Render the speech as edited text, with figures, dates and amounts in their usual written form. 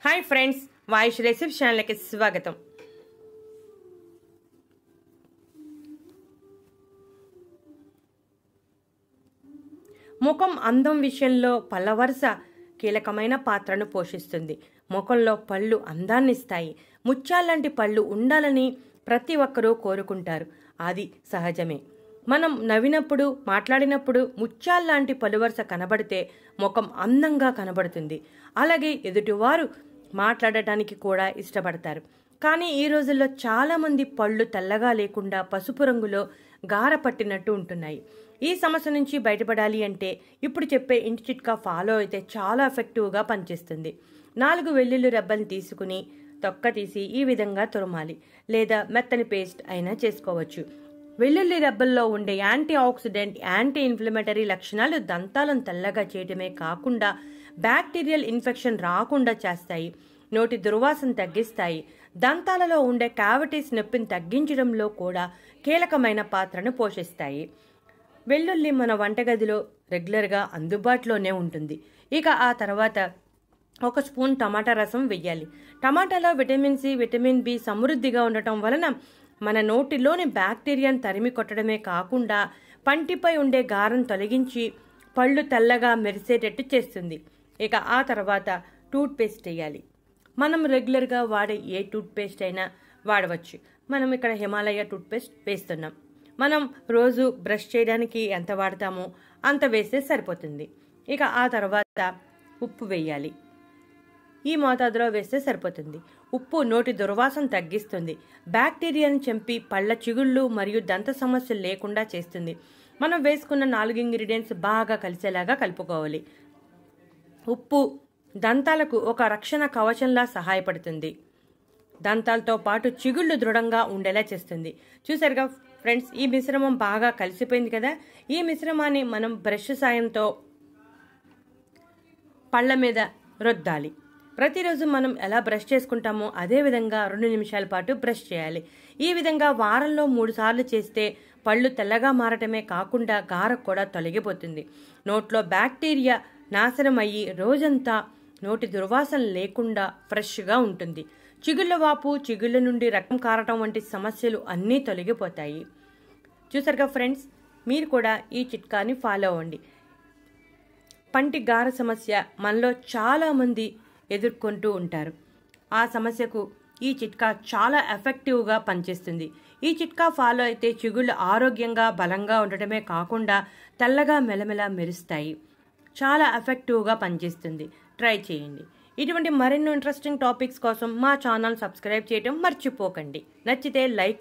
Hi friends, वाइश recipe channel की स्वागतम। ముఖం అందం విషయంలో పళ్ళ వరుస కీలకమైన పాత్రను పోషిస్తుంది. ముఖంలో పళ్ళు అందాన్ని ఇస్తాయి. ముత్యాల్లాంటి పళ్ళు ఉండాలని ప్రతి ఒక్కరూ కోరుకుంటారు. అది సహజమే. మనం నవ్వినప్పుడు, మాట్లాడినప్పుడు ముత్యాల్లాంటి పళ్ళు వరుస కనబడితే ముఖం అందంగా కనబడుతుంది. అలాగే ఎదుటివారు మాట్లాడటానికి కూడా ఇష్టపడతారు. కానీ ఈ రోజుల్లో చాలామంది పళ్ళు తెల్లగా లేకుండా పసుపు రంగులో గార పట్టినట్టు ఉంటున్నాయి. ఈ సమస్య నుంచి బయటపడాలి అంటే ఇప్పుడు చెప్పే ఇంటి చిట్కా ఫాలో అయితే చాలా ఎఫెక్టివ్గా పనిచేస్తుంది. 4 వెల్లుల్లి రెబ్బల్ని తీసుకుని తొక్క తీసి ఈ విధంగా తురమాలి, లేదా మెత్తని పేస్ట్ అయినా చేసుకోవచ్చు. వెల్లుల్లి రెబ్బల్లో ఉండే యాంటీ ఆక్సిడెంట్, యాంటీ ఇన్ఫ్లమేటరీ లక్షణాలు దంతాలను తెల్లగా చేయడమే కాకుండా బ్యాక్టీరియల్ ఇన్ఫెక్షన్ రాకుండా చేస్తాయి, నోటి దుర్వాసన తగ్గిస్తాయి, దంతాలలో ఉండే క్యావిటీస్ నొప్పిని తగ్గించడంలో కూడా కీలకమైన పాత్రను పోషిస్తాయి. వెల్లుల్లి మన వంటగదిలో రెగ్యులర్గా అందుబాటులోనే ఉంటుంది. ఇక ఆ తర్వాత 1 స్పూన్ టమాటా రసం వెయ్యాలి. టమాటాలో విటమిన్ సి, విటమిన్ బి సమృద్ధిగా ఉండటం వలన మన నోటిలోని బ్యాక్టీరియాను తరిమి కొట్టడమే కాకుండా పంటిపై ఉండే గారం తొలగించి పళ్ళు తెల్లగా మెరిసేటట్టు చేస్తుంది. ఇక ఆ తర్వాత టూత్ పేస్ట్ వేయాలి. మనం రెగ్యులర్గా వాడే ఏ టూత్ పేస్ట్ అయినా వాడవచ్చు. మనం ఇక్కడ హిమాలయ టూత్ పేస్ట్ వేస్తున్నాం. మనం రోజు బ్రష్ చేయడానికి ఎంత వాడతామో అంత వేస్తే సరిపోతుంది. ఇక ఆ తర్వాత ఉప్పు వేయాలి. ఈ మోతాదులో వేస్తే సరిపోతుంది. ఉప్పు నోటి దుర్వాసన తగ్గిస్తుంది, బ్యాక్టీరియాను చంపి పళ్ళ చిగుళ్ళు మరియు దంత సమస్యలు లేకుండా చేస్తుంది. మనం వేసుకున్న 4 ఇంగ్రీడియంట్స్ బాగా కలిసేలాగా కలుపుకోవాలి. ఉప్పు దంతాలకు ఒక రక్షణ కవచంలా సహాయపడుతుంది. దంతాలతో పాటు చిగుళ్ళు దృఢంగా ఉండేలా చేస్తుంది. చూసారుగా ఫ్రెండ్స్, ఈ మిశ్రమం బాగా కలిసిపోయింది కదా. ఈ మిశ్రమాన్ని మనం బ్రష్ సాయంతో పళ్ళ మీద రుద్దాలి. ప్రతిరోజు మనం ఎలా బ్రష్ చేసుకుంటామో అదే విధంగా 2 నిమిషాల పాటు బ్రష్ చేయాలి. ఈ విధంగా వారంలో 3 సార్లు చేస్తే పళ్ళు తెల్లగా మారటమే కాకుండా గార కూడా తొలగిపోతుంది. నోట్లో బ్యాక్టీరియా నాశనం అయ్యి రోజంతా నోటి దుర్వాసన లేకుండా ఫ్రెష్గా ఉంటుంది. చిగుళ్ళ వాపు, చిగుళ్ళ నుండి రక్తం కారటం వంటి సమస్యలు అన్నీ తొలగిపోతాయి. చూసారుగా ఫ్రెండ్స్, మీరు కూడా ఈ చిట్కాని ఫాలో అవ్వండి. పంటి గార సమస్య మనలో చాలామంది ఎదుర్కొంటూ ఉంటారు. ఆ సమస్యకు ఈ చిట్కా చాలా ఎఫెక్టివ్గా పనిచేస్తుంది. ఈ చిట్కా ఫాలో అయితే చిగుళ్ళు ఆరోగ్యంగా బలంగా ఉండటమే కాకుండా తెల్లగా మెలమెలా మెరుస్తాయి. చాలా ఎఫెక్టివ్గా పనిచేస్తుంది. ట్రై చేయండి. ఇటువంటి మరెన్నో ఇంట్రెస్టింగ్ టాపిక్స్ కోసం మా ఛానల్ సబ్స్క్రైబ్ చేయడం మర్చిపోకండి. నచ్చితే లైక్